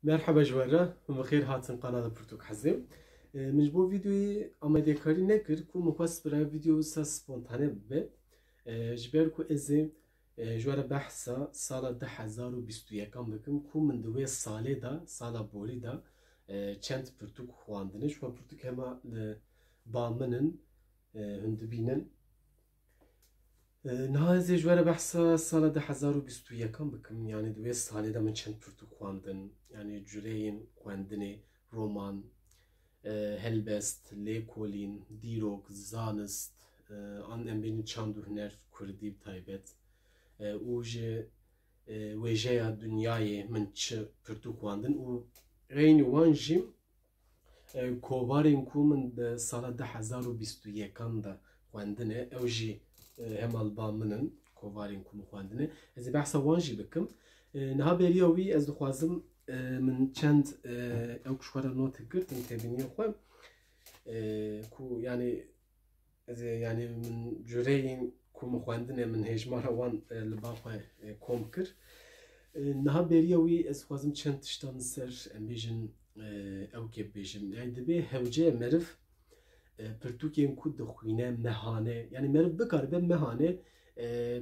مرحبا جوارا بخير هاتن قناة برتوك حزم من بو فيديوي آماده کاری نکر کو مخواست برای ویدیو سا سپونتانه به جبر کو ازم جوارا بحثا سال 2021 بکم کو من دوی ساله دا سالا بولی دا چند برتوک خواندنش و برتوک هما بامنن هندبینن نهایت جوار بحث سال 2021 بکم یعنی دوی سالی دا من چند پرتو خواندن یعنی جورین خواندنی رومان هلبست لیکولین دیروگ زانست آن امبینی چند هنر کردی تایبت اوجه وجه دنیای من چه پرتو خواندن و غین وانجیم کوبارین کو من سال 2021 دا خواندنه اوجی هم البامنن کووارین کوم خواندنه از بحث وانجی بکم نها بریاوی از دخوازم من چند او کشوار نوت گرتم تبینی خوام کو یعنی من جورین کوم خواندنه من هجمار وان لباخه کوم کر نها بریاوی از خوازم چند تشتان سر امبیجن او که بیجم یعنی دبی هوجه مرف پرتوکیم کود دخوینه مهانه یعنی مرف بکار به مهانه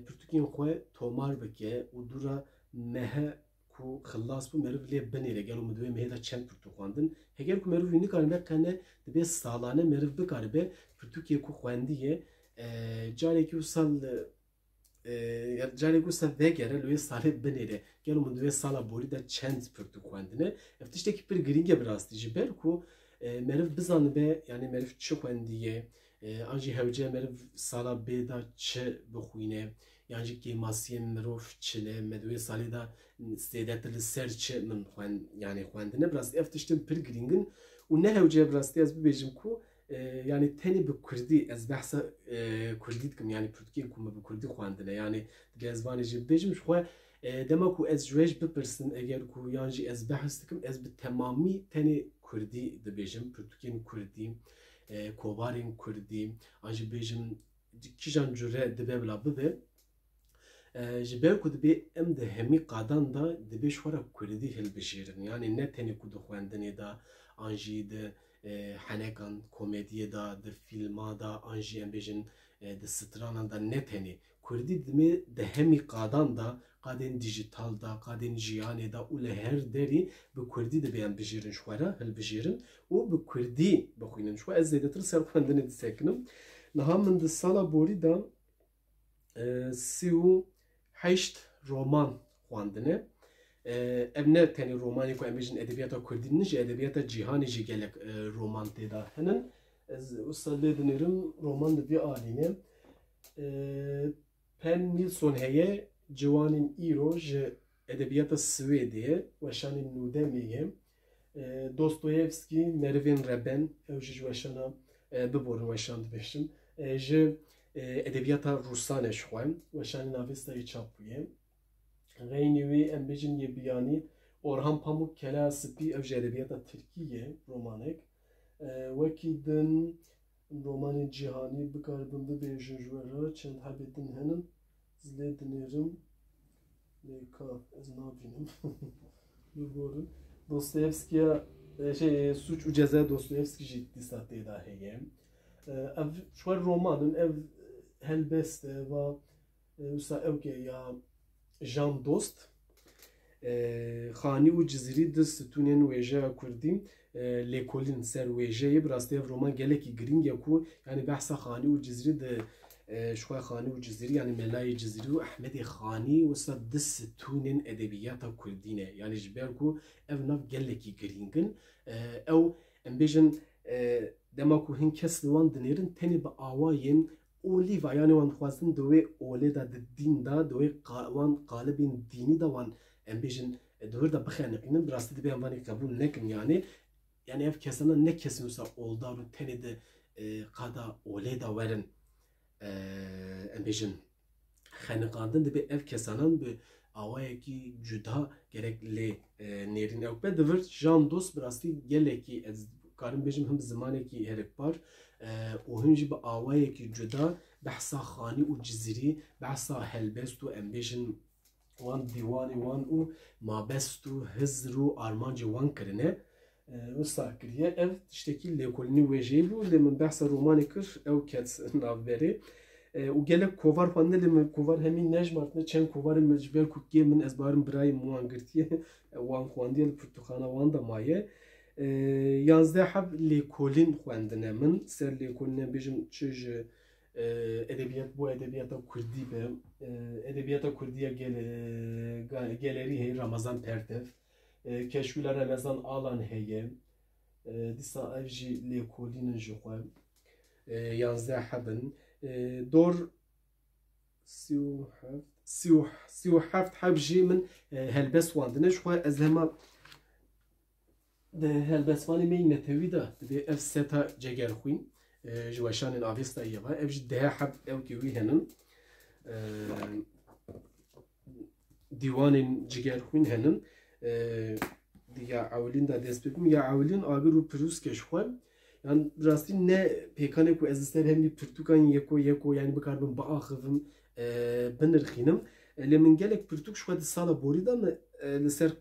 پرتوکیم خواه تومار بکه و دورا مه کو خلاص بو مرف لی بنیره گلو مدوی مهی دا چند پرتو خواندن هگر کو مرف وینی کار بکنه دبی سالانه مرف بکار به پرتوکی کو خواندیه جاری که سال جاری که سال وگره لوی ساله بنیره گلو مدوی سالا بوری دا چند پرتو خواندنه افتشته که پر گرینگه براستی جبر کو مرف بزن به یعنی مرف چه خوندیه آنجی هوجه مرف سالا بیدا چه بخوینه یعنی که ماسیه مرف چله مدوی سالی دا سیدت لسر چه من خوند یعنی خوندنه براستی افتشتم پر گرینگن و نه هوجه براستی از ببیجم کو yani teni bir Kurdi ez bahsa Kurdi dikim yani Türkiye kumu bir Kurdi خوندنه yani gezvani jib bejim şu demek ku ez jwej bipirsin eğer ku yani ez bahs dikim ez bi tamamı teni Kurdi dibêjim Türkiye'nin Kurdi kovarên Kurdi an jî bêjim kîjan cure dibe bila bibe ji ber ku dibê em de hemî qadan da dibê şwara Kurdî hilbijêrin yani ne tenê ku di xwendinê da an jî di henekan komediye da di filma da an jî em bêjin di stranan da ne tenê Kurdî dimê de hemî qadan da qadên dijital da qadên jiyanê da û li her derî bi Kurdî dibe em bijêrin şwara hilbijêrin û bi Kurdî bixwînin şwa ez zêdetir ser xwendinê disekinim niha min di sala borî da 38 roman xwandine ev ne tenê romanê ku em bêjin edebiyata Kurdî nin jî edebiyata cîhanê jî gelek roman tê da hinin ez wisa lê dinêrim roman di vê alîne Pen Nilsson heye ciwanên îro ji edebiyata Swêdê weşanên nûdemê ye Dostoyevskî merivên reben ew jî ji weşana biborin weşan dibêjim ji edebiyata Rûsanê ji xwe weşanên Avestayê çap bûye Reynî wê em bêjin yê biyanî Orhan Pamuk Kela Spî ew ji edebiyata Tirkî ye romanek wekî din romanên cîhanî bikaribin bibêjin ji we re çend hebê din hinin ez lê dinêrim lêka ez nabînim biborin Dostoyevskiya Suç û Ceza Dostoyevskî jî dîsa tê da heye ev şwar romanin ev helbest e va wisa ew ke ya Jan Dost xanî û cizîrî di stûnên wêjeya Kurdî lêkolîn ser wêjeyê bi rastî ev roman gelekî girîng ye ku yani behsa xanî û cizîrî di şwa xanî û cizîrî yani Melayê Cizîrî û Ehmedê Xanî wisa di stûnên edebiyata Kurdî ne yani ji ber ku ev nav gelekî girîngin ew em bêjin dema ku hin kes li wan dinêrin tenê bi awayên olîva yani wan dixwazin di wê olê da di dîn da di wê wan qalibên dînî da wan em bêjin di wir da bixeniqînin bi rastî dibe em wanê qebûl nekin yani ev kesana ne kesin wisa oldar û tenê de qada olê da werin em bêjin xeniqandin dibe ev kesanan bi awayekî cuda gerek lê nêrîn ew be di vir Jan Dost bi rastî gelekî ez karim bêjim him bi zimanekî herikbar û hûn jî bi awayekî cuda behsa xanî û cizîrî behsa helbest û em bêjin wan dîwanê wan û mabest û hizr û armancê wan kirine wisa kiriye. Ev tiştekî lêkolînî wê jê bû. Lê min behsa romanê kir, ew ket navberê. û gelek kovar xwendine lê min kovar hemî nejmartine çend kovarên min ji ber ku kê min ez barim birayê min wan girtiye wan xwendiye li pirtûxana wan de maye. 11 heb lêkolîn xwendine min. Ser lêkolînê bêjim çi ji edebiyat bu edebiyata Kurdî be. Edebiyata Kurdiya gelerî heye Ramazan Pertev. Keşkûla Remezan Alan heye. Dîsa ev jî lêkolînin ji xwe 11 hebin. Dor 37 heb jî min helbest xwendine ji xwe ez hema helbestvanê me netewî de divê ev seta cegerxwîn ji weşanên avêstayê ve ev jî 10 heb ew kê wî henin. Dîwanên cigerxwîn henin. Ya ewlîn de dest bikim ya ewlîn agir û pirûskê ji xwe. Yani rastî ne pêkanê ku ez li ser hemî pirtûkan yeko yani bikarbim biaxivim binirxînim. Lê min gelek pirtûk ji xwe di sala borî de me li ser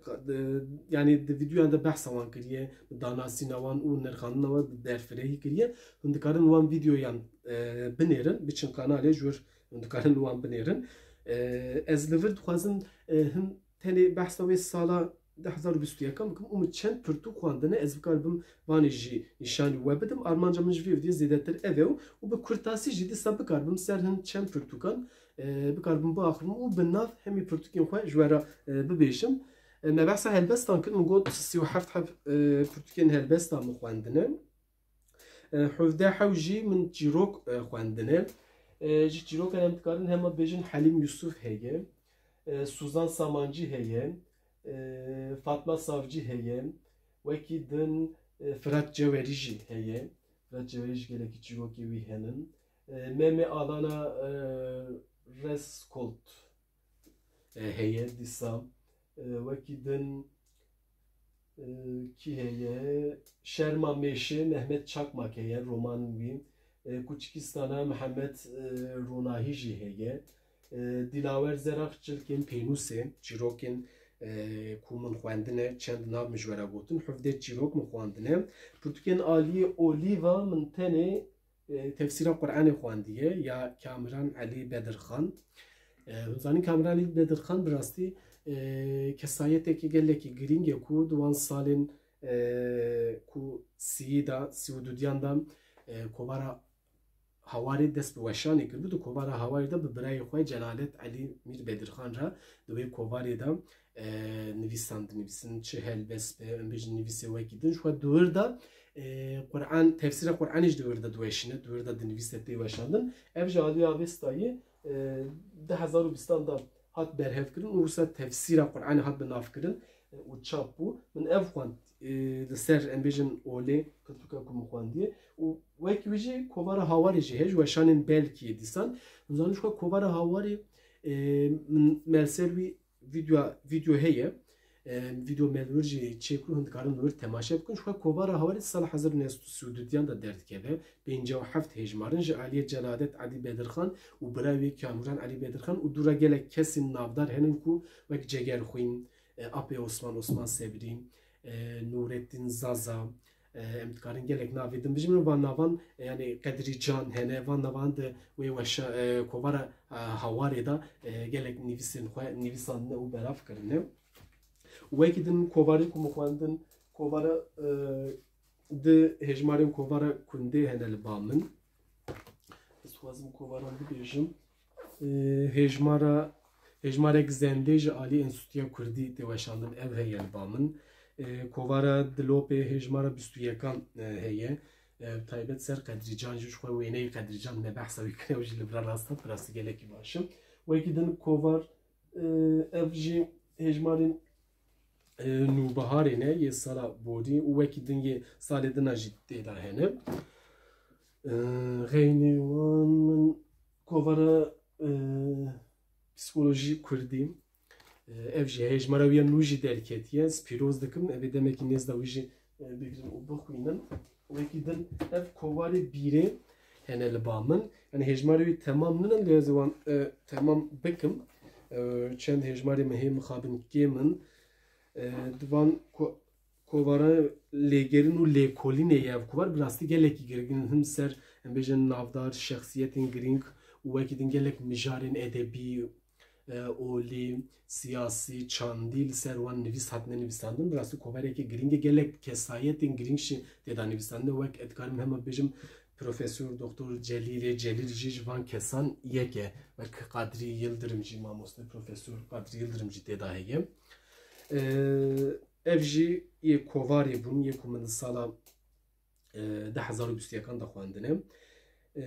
yani di vîdyoyan de behsa wan kiriye, danasîna wan û nirxandina wan derfirehî kiriye. Hûn dikarin wan vîdyoyan binêrin, biçin kanalê ji wir hûn dikarin wan binêrin. Ez li vir dixwazim hin tenê behsa wê sala 2021 bikim û min çend pirtûk xwendine ez bikaribim vanê jî nîşanî we bidim. Armanca min ji vê vîdyoyê zêdetir ev e û bi kurtasî jî dîsa bikaribim ser hin çend pirtûkan bikaribim biaxivim û bi nav hemî pirtûkên xwe ji we re bibêjim. Me behsa helbestan kir min got 37 heb pirtûkên helbestan min xwendine. 17 hew jî min çîrok xwendine. Ji çîrokan em dikarin hema bêjin Helîm Yusuf heye, Suzan Samancî heye, Fatma Savcı heye, wekî din Firat Cewerî jî heye. Firat Cewerî jî gelekî çîrokê wî henin. Meme Alana Reskolt heye dîsa. Wekî din kî heye? Şerma Mêşê Mehmet Çakmak heye roman wî. Kuçikistana Mehmet Ronahî jî heye. Dilawer Zeraq çilkên pênûsê çîrokên ku min xwendine çend nav min ji we re gotin. 17 çîrok min xwendine. Pirtûkên aliyê Olîva min tenê tefsîra Qur'anê xwendiye ya Kamran Elî Bedirxan. Hûn zanîn Kamran Elî Bedirxan bi rastî kesayetekî gelekî girîng e ku di wan salên ku sîyî da sî û dudiyan da kovara hawarê dest bi weşanê kirbû. Di kovara hawarê de bi birayê xwe Celalet Elî Mîr Bedirxan re di wê kovarê de nivîsan dinivîsin çi helbest be em bêjin nivîsê wekî din ji xwe di wir de Qur'an tefsîra Qur'anê ji di wir de diweşîne di wir de dinivîse tê weşandin. Ev ji aliyê avêstayê 2020 da hat berhevkirin û wisa tefsîra Qur'anê hat bi navkirin û çap bû. Min ev xwend li ser em bêjin olê pirtûka ku min xwendiye û wekî wî jî kovara hawarê jî heye ji weşanên belkî dîsan. Hûn zanîn ji xwe kovara hawarê min melser wî video heye. Video melwir jî çêkû hûn dikarin li wir temaşe bikin. Ji xwe kovara hawarê sala 1932 da derdikeve. 57 hejmarin ji aliyê Celalet Elî Bedirxan û birayê Kamran Elî Bedirxan û dûra gelek kesên navdar henin ku wek Cegerxwîn, Apê Osman Sebrî, Nurettin Zaza, em dikarin gelek navê din bijîmin van navan yani Qedrî Can hene van navan de wê weşa kovara hawarê da gelek nivîsên xwe nivîsandine û berav kirine. Wekî din kovarê ku min xwendin kovara di hejmarên kovara kundê hene li ba min. Ez dixwazim kovaran bibêjim. Hejmarek zendê ji alî Enstitûya Kurdî tê weşandin ev heye li ba min. Kovara Dilopê hejmara 21 heye. Taybet ser Qedrî Can jî ji xwe wêneyê Qedrî Can me behsa wî kir ew jî li vir rasta pirastî gelekî baş im. Wekî din kovar ev jî hejmarên nûbiharê ne yê sala borî û wekî din yê salê din a jî tê de hene. Xeynê wan min kovara psikolojî Kurdî ev jî hejmara wî ya nû jî derketiye. Spîroz dikim evê demekî nêz da wî jî bigirin û bixwînin. Wekî din ev kovarê bîrê hene li ba min. Yani hejmarê wî temam ninin lê ez wan temam bikim. çend hejmarê mihê mixabin kê min divan kovara lêgerin û lêkolînê ye ku var bi rastî gelekî girgin hin ser em bêjin navdar şexsiyetên girîng û wekî din gelek mijarên edebî olî siyasî çandî li ser wan nivîs hatine nivîsandin bi rastî kovarekî girîng e gelek kesayetên girîng jî têda nivîsandin wek ez dikarim hema bêjim Profesör Doktor Celil jî ji van kesan yek e wek Kadrî Yıldırım jî mamoste Profesör Kadrî Yıldırım jî têda heye ev jî yê kovarê bûn yê ku min li sala 2021 da xwendine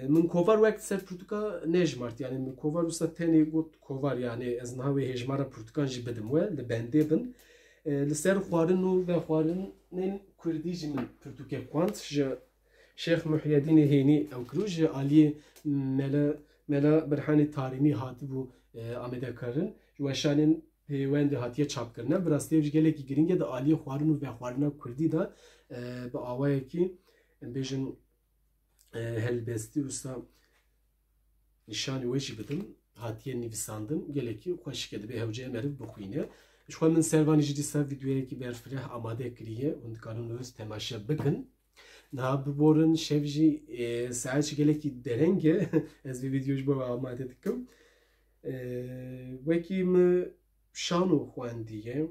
min kovar wek ser pirtûka nejmart yani min kovar wisa tenê got kovar yani ez niha wê hêjmara pirtûkan jî bidim we li bendê bin li ser xwarin û vexwarinên Kurdî jî min pirtûkê xwand ji Şeyh Muhyiddin Hênî ew kiro ji aliyê Mela Birhanê Tarînî hatibû amedekarin ji weşanên pêwendê hatiye çapkirine bi rastî ev jî gelekî girîng e di aliyê xwarin û vexwarina Kurdî da bi awayekî em bêjin helbestî wisa nîşanî wê jî bidim hatiye nivîsandin gelekî xweşik e dibe hewceyê meriv bixwîne ji xwe min servanî jî dîsa vîdyoyekî berfireh amade kiriye hûn dikarin wês temaşe bikin niha biborin şev jî saet jî gelekî dereng e ez vê vîdyo ji bo amade dikim wekî min şano xwendiye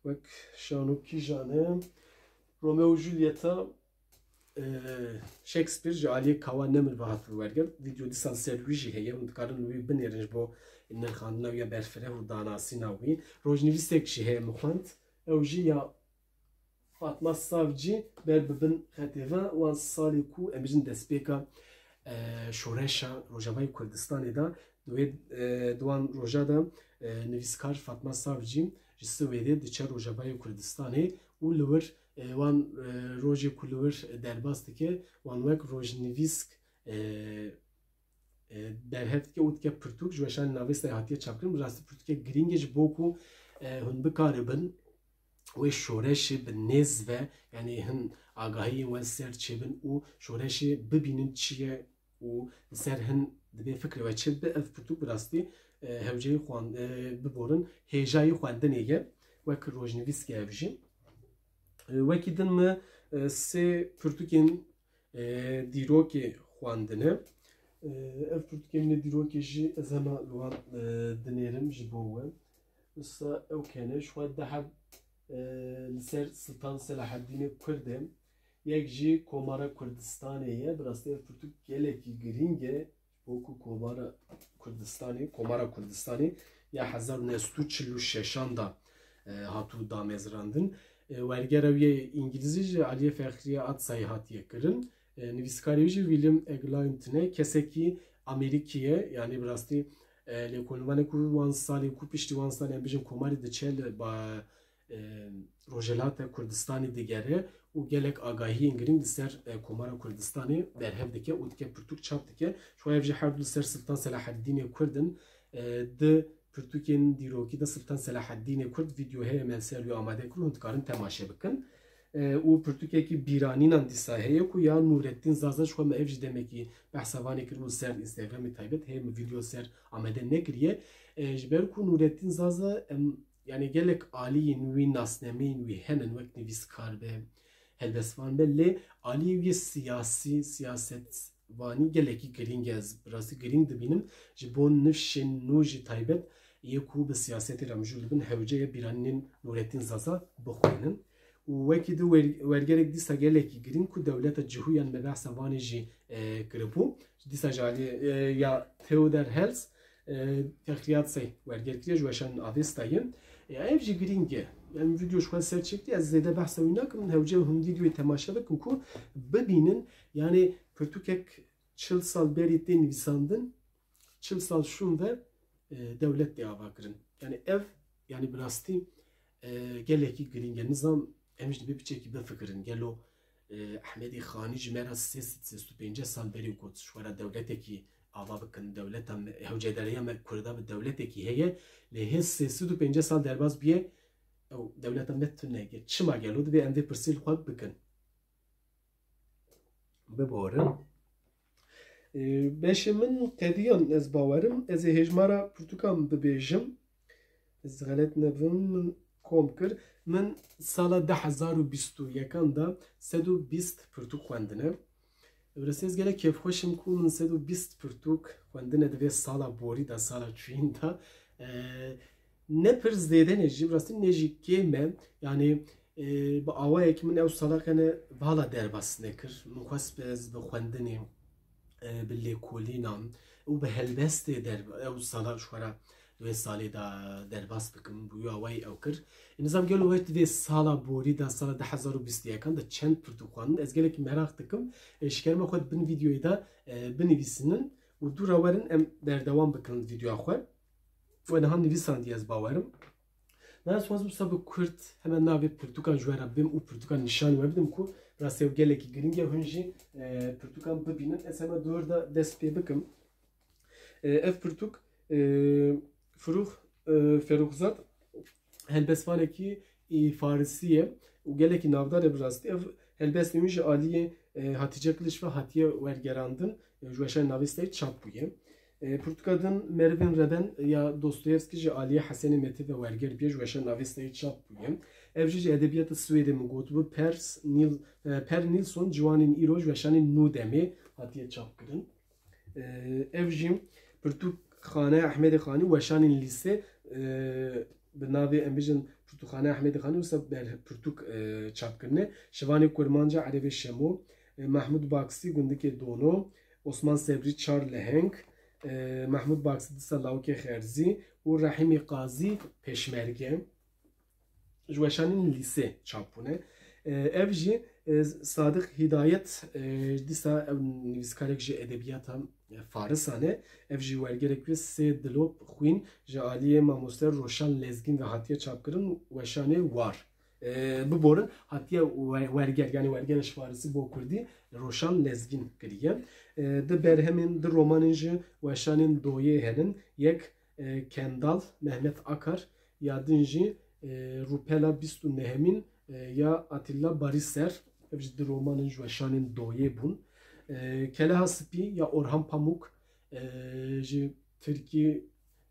wek şano kîjan e Romeo û Julieta Shakespeare ji aliyê kawa nemir ve hat werger vîdyo dîsan ser wî jî heye hûn dikarin wî binêrin ji bo nirxandina wî ya berfireh û danasîna wî rojnivîsek jî heye min xwend ew jî ya Fatma Savcı ber bibin xetêve wan salê ku em bijin destpêka şoreşa Rojavayê Kurdistanê da duwan roja da nivîskar Fatma Savcı ji Swêdê diçe Rojavayê Kurdistanê û li wir wan rojê ku li wir derbas dike wan wek rojnivîsk derhev dike û dike pirtûk ji weşanê navêstayê hatiye çapkirin bi rastî pirtûkek girîng e ji bo ku hûn bikaribin wê şoreşê bi nêz ve yani hin agahiyên we ser çêbin û şoreşê bibînin çi ye û li ser hin dibe fikrê we çi bi ev pirtûk bi rastî hewceyê biborin hêjayî xwendinê ye wek rojnivîsk e ev jî wekî din mi sê pirtûkên dîrokê xwendine ev pirtûkên dîrokê jî ez hema li wan dinêrim ji bo we wisa ew kene ji xwe deheb li ser Sultan Selaheddînê Kurd e yek jî Komara Kurdistanê ye bi rastî ev pirtûk gelekî girîng e bo ku Komara Kurdistanê ya 1946 da hatû damezrandin werger ew yê îngilîzî ji Aliyê Fexriye Atsayê hatiye kirin nivîskarê jî William Eglanton e kesekî Amerîkî yani bi rastî lêkolînvanê ku wan salê ku piştî wan salê em bijin Komarê diçe li Rojhelata Kurdistanê digere û gelek agahiyên girîng li ser Komara Kurdistanê berhev dike û dike pirtûk çap dike ji xwe ev jî her du li ser Sultan Selaheddînê Kurdin di pirtûkên dîrokî de Sultan Selaheddînê Kurd vîdyo heye me ser wî amade kir hûn dikarin temaşe bikin û pirtûkekî bîranînan dîsa heye ku ya Nurettin Zaza ji xwe me ev jî demekî behsa vanê kir û ser Instagramê taybet heye min vîdyo ser amade nekiriye ji ber ku Nurettin Zaza em yani gelek aliyên wî nasnemeyên wî henin wek nivîskar be helbestvan be lê aliyê wî siyasî siyasetvanî gelekî girîng ez rastî girîng dibînim ji bo nifşên nû jî taybet yê ku bi siyasetê re mijûl dibin hewceyê bîranînên Nurettin Zaza bixwînin û wekî di wergerek dîsa gelekî girîng ku dewleta cihûyan be behsa vanê jî kiribû dîsa ji aliyê ya Theodor Herzl texliyatsê werger kiriye ji weşanên avêstayê ev jî girîng e yani vîdyo ji xwe ser çekti ez zêde behsa wî nakim hewce hûn vîdyoyê temaşe bikin ku bibînin yani pirtûkek 40 sal berî tê nivîsandin 40 sal şûn ve dewlet tê ava kirin yani ev yani bi rastî gelekî girîng e nizam em jî dibe piçekî bifikirin gelo Ehmedî Xanî ji me re 35 sal berî got ji xwe re dewletekî ava bikin dewleta hewcedariya me Kurda bi dewletekî heye lê hêz 35 sal derbas biye ew dewleta me tune ge çima gelo dibe em vê pirsî li xwe bikin biborin beşê min qediyan ez bawerim ez ê hêjmara pirtûkan bibêjim ez galet nebim min kom kir min sala 2021 da 120 pirtûk xwendine. Resiz gelek kevxweşim ku min 120 pirtûk xwendine divê sala borî da sala çûyîn da ne pir zêde ne jî rastî ne jî kêm e yani bi awayekî min ew salakene vala derbas nekir min xwest bi xwendinê bi lêkolînan û bi helbestê ew sala ji xwe re divê salê da derbas bikim bûyî awayî ew kir nizam gelo we divê sala borî da sala 2021 da çend pirtûk xwendin ez gelekî merak dikim şikerime xwe bin vîdyoyê da binivîsinin û dûra werin em berdewam bikin vîdyoya xwe ve niha nivîsan diye ez bawerim. Ben swazim sa bi Kurd hemen navê pirtûkan ji we re bim û pirtûkan nîşan we bidim ku rastî ew gelekî giring e hûn jî pirtûkan bibînin ez hemen dûr da dest pê bikim. Ev pirtûk Firûx Ferûxzad helbestvanekî Farisî ye û gelekî navdar e bi rastî ev helbestê wî ji aliyê Hatice Kiliç ve hatiye wergerandin ji weşan navîstayê çap bûye. Pirtûkadin Mervin Reben ya Dostoyevskî ji aliyê Hesenê Metî ve werger bûye ji weşan navîstayê çap bûye. Ev jî ji edebiyata Swêdê min gotibû Per Nilsson ciwanên îro ji weşanê nû demê hatiye çap kirin. Ev jî Pirtûkxaneya Ehmedê Xanî weşanên lîse bi navê em bijin Pirtûkxaneya Ehmedê Xanî wisa pirtûk çapkirine şivanê Kurmanca Erevê Şemo Mahmud Baksî gundikê Dono Osman Sebrî çar leheng Mahmud Baksî dîsa lawikê Xerzî û Rahîmê Qazî pêşmerge ji weşanên lîse çapbûne. Ev jî Sadık Hidayet dîsa ew nivîskarek ji edebiyata Farisan e ev jî wergerek wê sê dilop xwîn ji aliyê mamoster Roşan Lezgîn ve hatiye çapkirin weşanê war. Biborin hatiye werger yani wergereş Farisî bo Kurdî Roşan Lezgîn kiriye. Di berhemên di romanên jî weşanên doyê herin yek Kendal Mehmet Akar ya din jî Rupela 29 ya Atilla Bariser ev jî di romanên ji weşanên doyê bûn. Keleha Spî ya Orhan Pamuk ji Tirkî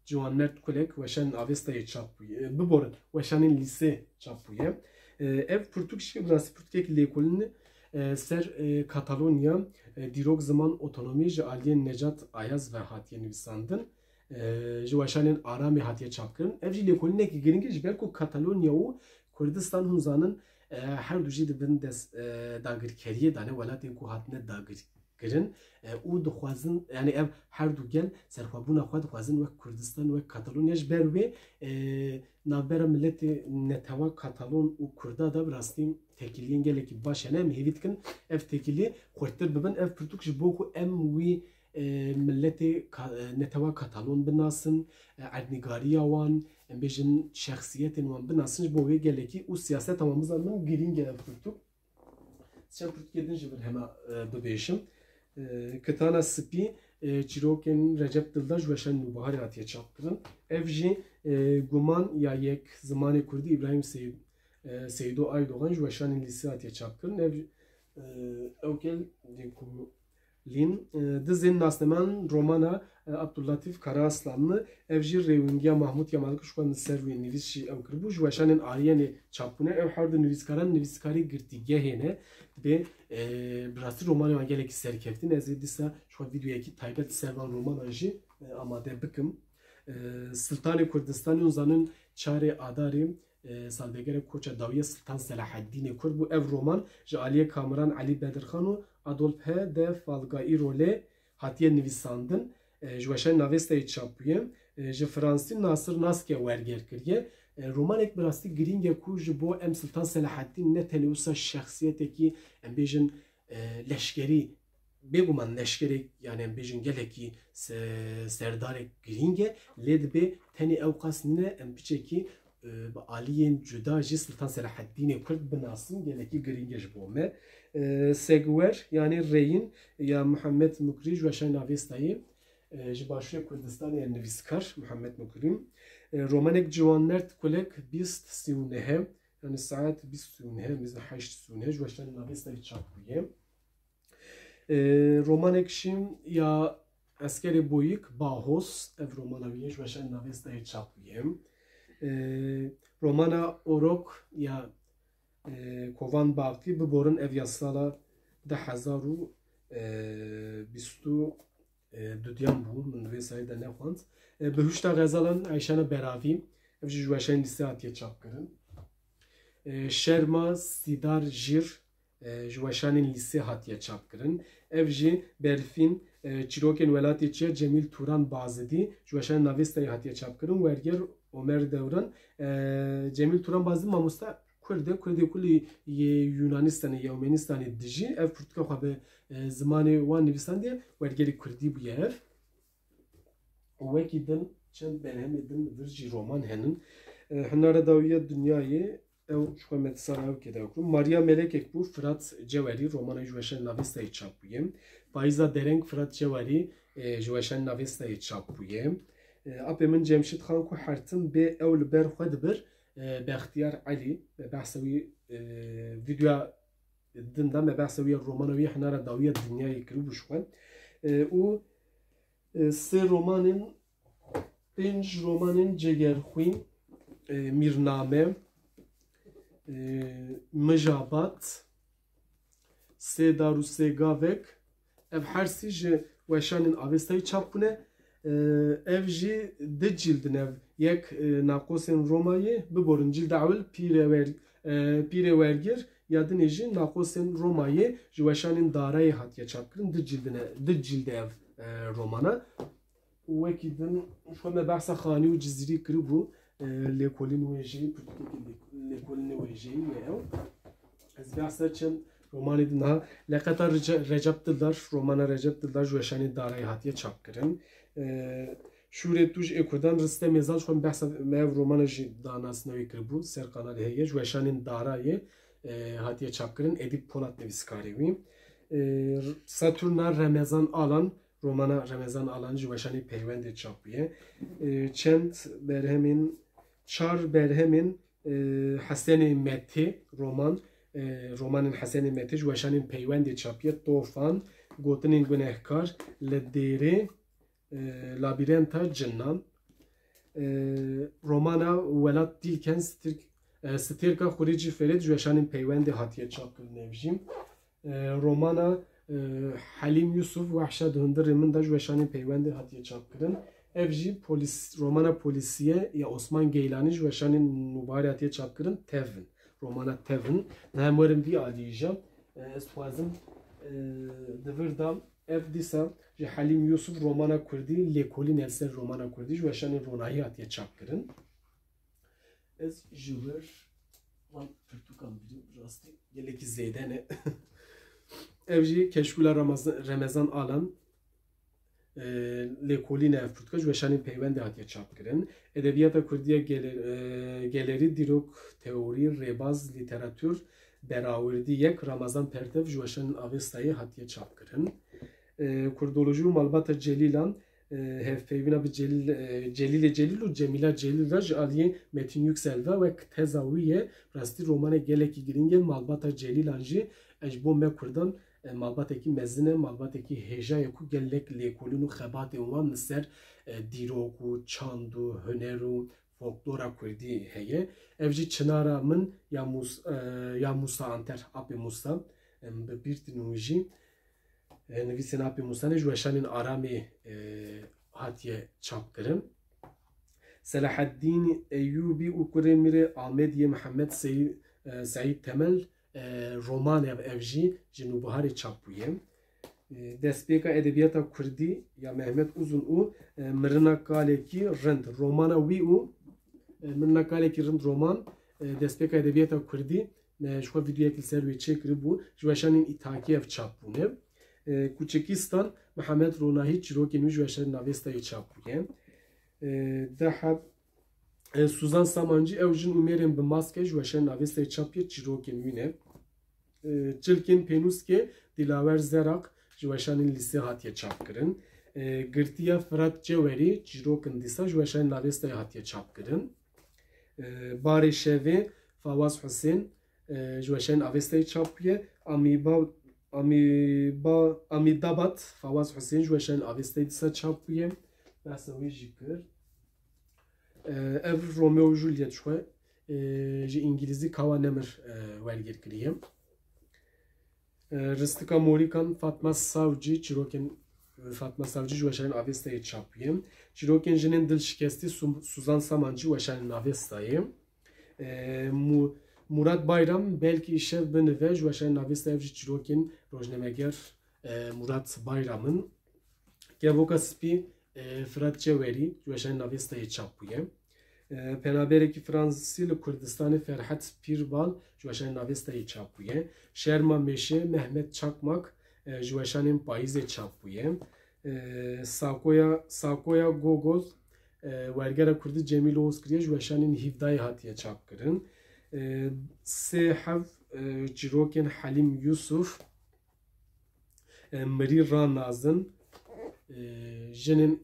Ciwanmerd Kulek weşanên avêstayê çap bûye. Biborin weşanên lîse çap bûye. Ev pirtûk jî rastî pirtûkekî lêkolîn ser Katalonya dîrok ziman otonomî ji aliyê Necat Ayaz ve hatiye nivîsandin ji weşanên aramê hatiye çapkirin. Ev jî lêkolînekî giring e ji ber ku Katalonya û Kurdistan hûn zanin her du jî dibin dagirkeriyê danê welatên ku hatine dagirkirin û dixwazin yani ev her du gel serxwebûna xwe dixwazin wek Kurdistan wek Katalonya ji ber wê navbera milletê netewa Katalon û Kurda da bi rastî tekiliyên gelekî baş hene em hêvî dikin ev tekilî xwetir bibin ev pirtûk ji bo ku em wî milletê netewa Katalon binasin erdnîgariya wan em bêjin şexsiyetên wan binasin ji bo wê gelekî û siyaseta wan bizanin giring e ev pirtûk. Çend pirtûkê din jî bir hema bibêjim. Kitana Spî çîrokên Recep Dildar ji weşanên nûbaharê hatiye çapkirin. Ev jî guman ya yek zimanê Kurdî İbrahim Seydo Aydoğan ji weşanên lîse hatiye çapkirin. Ev ewkel Lin dizên nasneman romana Abdülatif Karaaslanlı ev jî rêwîngiya Mahmud Kemal Kuşkan ser wê nivîs jî ew kiribû ji weşanên Aryenê çapbûne ew her du nivîskaran nivîskarî girtîgehê ne bê bi rastî romanê wan gelekî serkeftin ez ê dîsa ji xwe vîdyoyekî taybet ser van romanan jî amade bikim. Sultanê Kurdistanê hûn zanin çarê adarê salvegera koça dawiya Sultan Selahaddinê Kurd bû ev roman ji aliyê Kamran Alî Bedirxan û Adolf H. de Falgaî rolê hatiye nivîsandin ji weşanên navêstayê çap bûye. Ji Fransî Nasir Naske werger kiriye. Romanek bi rastî giring e ku ji bo em Sultan Selahaddin ne tenê wisa şexsiyetekî em bêjin leşkerî bêguman leşkerek yani em bêjin gelekî serdarek giring e lê dibe tenê ew qas ne em piçekî bi aliyên cuda jî Sultan Selahaddinê Kurd binasin gelekî giring e ji bo me. Segwer yani reyîn ya Muhammed Mukri ji weşanê navêstayê ji başûrê Kurdistanê ye nivîskar Muhammed Mukri. Romanek Ciwanmerd Kulek 2039 yani saat 2039 8 ji weşanê navêstayê çap bûye. Romanek şîm ya Eskerê Boyîk Bahos ev romana wî ji weşanê navêstayê çap bûye. romana Orok ya Kovan Baqi bi borin ev ya sala 2022 دودیان بو من وی سایه ده نخواند به هشتا غزالان عیشان براوی اف جی جوشن لیسه هاتیه چاپ کرن شرما سیدار جیر جوشن لیسه هاتیه چاپ کرن اف جی برفین چیروکن ولاتی چیه جمیل توران بازدی جوشن نویسته هاتیه چاپ کرن ورگر عمر دوران جمیل توران بازدی ماموستا Kurde kuli Yunanistan'ı, Ermenistan'ı dijî ev Kurtka xwe bi zimanê wan nivîsandiye wergerî Kurdî bûye ev. Wekî din çend berhemê din vir jî roman henin. Hinare dawiya dunyayê ew ji xwe medsara ew kê de Maria Melekek bû Firat Cewerî romana ji weşan navîstayê çap bûye. Payîza dereng Firat Cewerî ji weşan navîstayê çap bûye. Apê min Cemşîd Xan ku hertin bê ew li ber xwe dibir باختیار علی بحثوی ویدیو دنده me بحثوی رومانوی حناره داویه دنیای کرو بشون او سه رومانın پنج رومانın جگرخوین میرنامه مجابات سه دارو سه گاوک ev her سی وشانın avestayı çapune ev jî di cildin ev yek naqosên Romayê biborin cilda ewil pîrê wergir ya dinê jî naqosên Romayê ji weşanên darayê hatiye çapkirin di cildê ev romana wekî din xwe me behsa xanî û cizîrî kiribû lêkolîn wê jî lêkolînê wê jî ew ez behsa çend romanê din ha leqeta Recep Dildar romana Recep Dildar ji weşanên darayê hatiye çapkirin شورê tu ji Kurdan Ristem Êzan xwe behsa me ev romana jî danasnewî kiribû ser kanalê heye ji weşanên darayê hatiye çapkirin Edîp Polat nivîskarê wî Saturna Remezan Alan romana Remezan Alan ji weşanê peywendê çap bûye çend berhemên çar berhemên Hesenê Metê romanên Hesenê Metê ji weşanên peywendê çapiye Tofan Gotinên Gunehkar li Dêrê Labirenta Cinnan romana Welat Dilken Stirka Xurîcî Ferit ji weşanên peywendê hatiye çapkirin ev jî romana Helîm Yusuf Wehşa di hundirê min de ji weşanên peywendê hatiye çapkirin ev jî romana Polîsiye ya Osman Geylanî ji weşanên nûbarê hatiye çapkirin Tevin romana Tevin hem werin vî alî jî ez dixwazim di vir da ev dîsa ji Helîm Yusuf romana Kurdî lêkolîn ev ser romana Kurdî ji weşanên ronahî hatiye çapkirin ez ji wir wan pirtûkan bîrim rastî gelekî zêde ne ev jî Keşkûla Remezan Alan lêkolîn ev pirtûka ji weşanên peywendê hatiye çapkirin edebiyata Kurdiya gelerî dîrok teorî rêbaz lîteratûr berawirdî yek Ramazan Pertev ji weşanên avestayê hatiye çapkirin Kurdoloji û malbata Celîlan hevpeyvîna bi Celîlê Celîl û Cemîla Celîl re ji aliyê Metin Yüksel ve wek teza wî ye rastî romanê gelekî giring e malbata Celîlan jî ji bo me Kurdan malbatekî mezin e malbatekî hêja ye ku gelek lêkolîn û xebatên wan li ser dîrok û çand û huner û folklora Kurdî heye ev jî çinara min ya Musa Anter apê Musa bi bîrtîn û jî nivîsên apê Musanê ji weşanên aramê hatiye çapkirin Selaheddîn Eyyûbî û kurê mirê Amêdiyê Mihemed Seîd Temel roman ev jî ji nûbiharê çap bûye destpêka edebiyata Kurdî ya Mehmet Uzun û Mirina Kalekî Rind romana wî û Mirina Kalekî Rind roman destpêka edebiyata Kurdî ji xwe vîdyoyekî ser wê çêkiribû ji weşanên îthakî ev çap bûne Kuçekistan Mihemed Ronahî çîrokên wî ji weşanên navêstayê çap bûye Deheb Suzan Samancî ew jin û mêrên bi maske ji weşanên navêstayê çapiye çîrokên wî ne Çilkên Pênûskê Dilawer Zerak ji weşanên lîsê hatiye çapkirin Girtiya Firat Cewerî çîrokin dîsa ji weşanên navêstayê hatiye çapkirin Barê Şevê Fawaz Husên ji weşanên avêstayê çapiye Amidabat Fawaz Husên ji weşanên avêstayê dîsa çap bûye behsa wî jî kir ev Romeo Juliet xwe ji İngilizî kawa nemir wergir kiriye. Ristika Morîkan Fatma Savcı çîrokên Fatma Savcı ji weşanên avêstayê çapûye. Çîrokên jinên dilşikestî Suzan Samancı weşanên avêstayê. Murat Bayram belki işev binive ji weşanên avêstayê ji çîrokên rojnameger Murat Bayram'ın Kevoka Spî Fırat Cewerî ji weşanên avêstayê çapûye. Penaberekî Fransî li Kurdistanê Ferhat Pîrbal ji weşanên avêstayê çapûye. Şerma Meşe Mehmet Çakmak ji weşanên payîzê çapûye. Sakoya Gogol wergera Kurdî Cemîl Oğuz kiriye ji weşanên hîvdayê hatiye çapkirin. Sê hev çîrokên Helîm Yusuf Mirî Ranazin jinên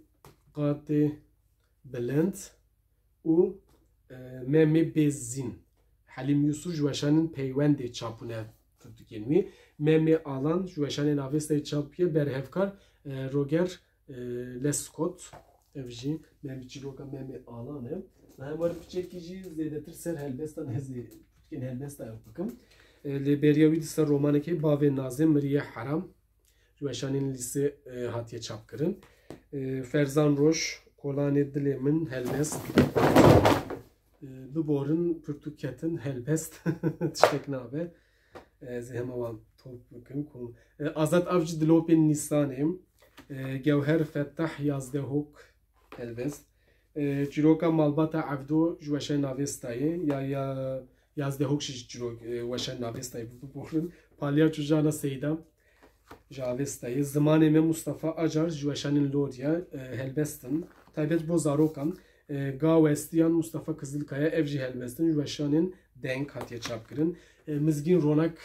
Qatê Bilind û Memê Bêzîn Helîm Yusuf ji weşanên peywendê çapûne pirtûkên wî. Memê Alan ji weşanên avêstayê çapûye. Berhevkar Roger Lescott ev jî çîroka Memê Alan e. Hem war piçekî jî zêdetir ser helbestan hezê pirtûkên helbesta ew bikim. Lê beriya wî di ser romanekê Bavê Nazim Mirî Heram ji weşanên lîsê hatiye çapkirin. Ferzan Roş Kolanê dilê min helbest biborin pirtûketin helbest tiştek nabe ez hema wan top bikim ku Azat Avcı dilopên Nîsanê Gewher Fettah Yazdehok helbest. Çîroka Malbata Evdo ji weşanên avêstayê ya Yazdehok ji weşanên avêstayê biborin. Palyaço Jana Seyda ji avêstayê. Zimanê me Mustafa Acar ji weşanên Lorya helbestin. Taybet bo zarokan Gawestiyan Mustafa Kızılkaya ev jî helbestin ji weşanên deng hatiye çapkirin. Mizgîn Ronak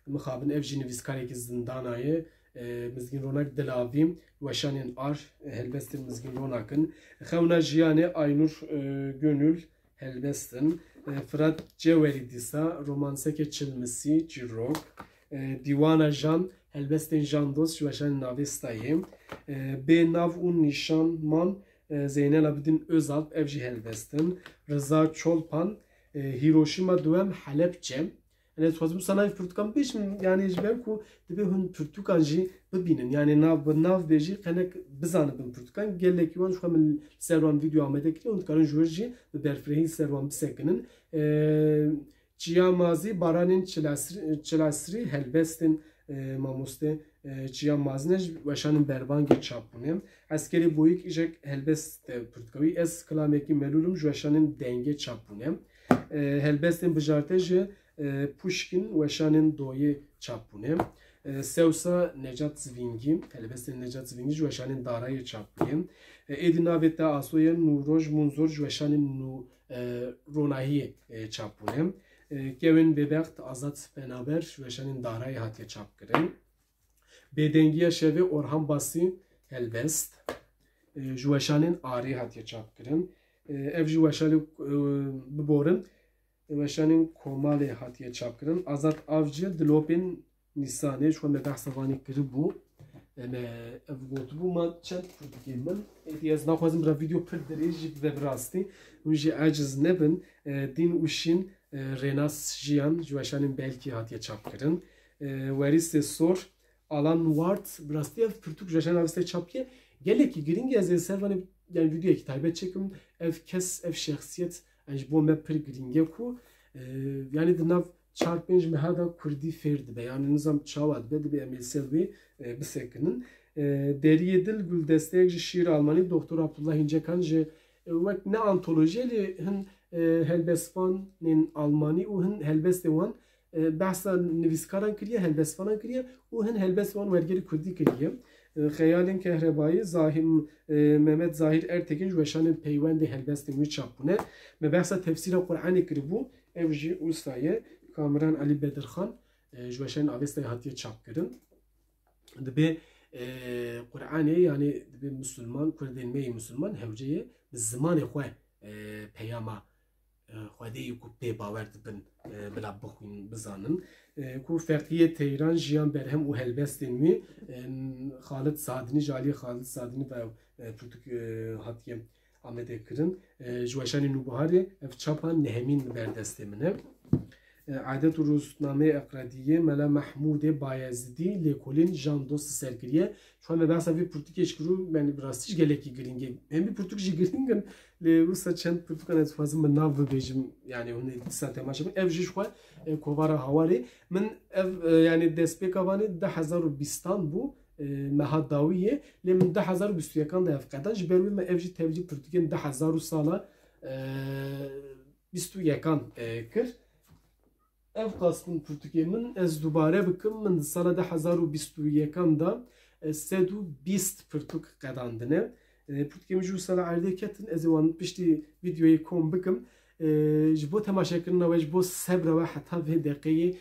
mixabin ev jî nivîskarekî zindanayê. Mizgîn Ronak Dilavî weşanên ar helbestin Mizgîn Ronak'ın. Xewna Jiyanê Aynur Gönül helbestin. Fırat Cewerî dîsa romanseke çilmisî çîrok. Dîwana Jan helbestên Jandos ji weşanên avêstayê. Bê nav û nîşanman Zeynel Abidin Özalp ev jî helbestin. Rıza Çolpan Hiroşima duem Halepçe. Yani twazim sana pirtûkan bêjim yani ji ber ku dibe hûn pirtûkan jî bibînin yani nav bê jî qenek bizanibin pirtûkan gelekî wan ji xwe min ser wan vîdeo amade kiriye hûn dikarin ji wir jî bi berfirehî ser wan bisekinin. Çiyamazî Baranên Çilasirî helbestên mamoste Çiyamazî ji weşanên Berbangê çapûne. Eskerî Boyîk îjek helbest pirtûkawî ez kilamekî melûlim ji weşanên dengê çapûne. Helbestên bijarte ji Pushkin weşanên doyê çapûne. Sewsa Necat Zvîngî helbestên Necat Zvîngî ji weşanên darayê çapûye. Êdî navê te Asoya Nûroj Munzor ji weşanên ronahiyê çapûne. Kevin Bebext Azat Penaber ji weşanên darayê hatiye çapkirin. Bêdengiya şevê Orhan Basî helbest ji weşanên arê hatiye çapkirin. Ev jî weşanê biborin weşanên komalê hatiye çapkirin. Azat Avcı dilopên Nîsanê ji xwe me behsa vanê kiribû. Ev gotibû ma çend pirtûkên min êdî ez naxwazim ra vîdeo pir dirêj jî bibe bi rastî hûn jî eciz nebin. Dîn û şîn Renas Jiyan ji weşanên belkî hatiye çapkirin. Werî Sor Alan Ward bi rastî ev pirtûk ji weşanên avêstayê çapkiye gelekî giring ez ê ser vanê yani vîdeoyekî taybet çekim ev kes ev şexsiyet ji bo me pir giring e ku yani di nav çar pênc mehada Kurdî fêr dibe yani nizam çawa dibe dibe em ê ser wê bisekinin. Deriyê Dil Guldesteyek ji şîr Almanî Doktor Abdullah İncekan ji wek ne antolojiye lê hin helbestvanên Almanî û hin helbestê wan behsa nivîskaran kiriye helbestvanan kiriye û hin helbestvan wergerî Kurdî kiriye. Xeyalên Kehrebayî Mehmet Zahir Ertekin ji weşanên peywendê helbestên wî çapûne. Me behsa tefsîra Qur'anê kiribû ev jî wîstaye Kamran Ali Bedirxan ji weşanên avêstayê hatiye çapkirin. Dibe Qur'anê yani dibe Müslüman Kurdên me Müslüman hewceyê bi zimanê xwe peyama xwedeyê ku pê bawer dibin bila bixwînin bizanin. Ku Feqiyê Teyran jiyan berhem û helbestên wî Xalid Sadinî ji aliyê Xalid Sadinî ve pirtûk hatiye amede kirin jweşanê nûbiharê ev çapa nehemîn berdestê min e. Adet û rûzname Eqrediyê Mele Mehmûdê Bayezidî lêkolên jan dost serkiriye. Şu an me behsa vê pirtûkê ji kirû yani bi rastî gelekî giring e. Em bir pirtûk jî giring in lê wisa çend pirtûkan ez dixwazim min nav bibêjim yani hûn dîsa temaşe bin. Ev jî ji xwe kovara hawarê min ev yani destpêka vanê 2020 bû meha dawiyê lê min 2021 de ev qedan ji ber wê me ev jî tevlî pirtûkên 2000 sala 21 kir. Ev qasbın pirtûkê min ez dubare bikim min sala 2021 da 120 pirtûk qedandine. Pirtûkê min jî sala erdê ketin ez ê wan piştî videoyê kom bikim. Ji bo temaşekirina we ji bo sebra we heta vê deqeyê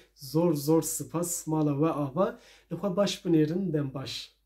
zor spas mala we ava li xwe baş binêrin dem baş.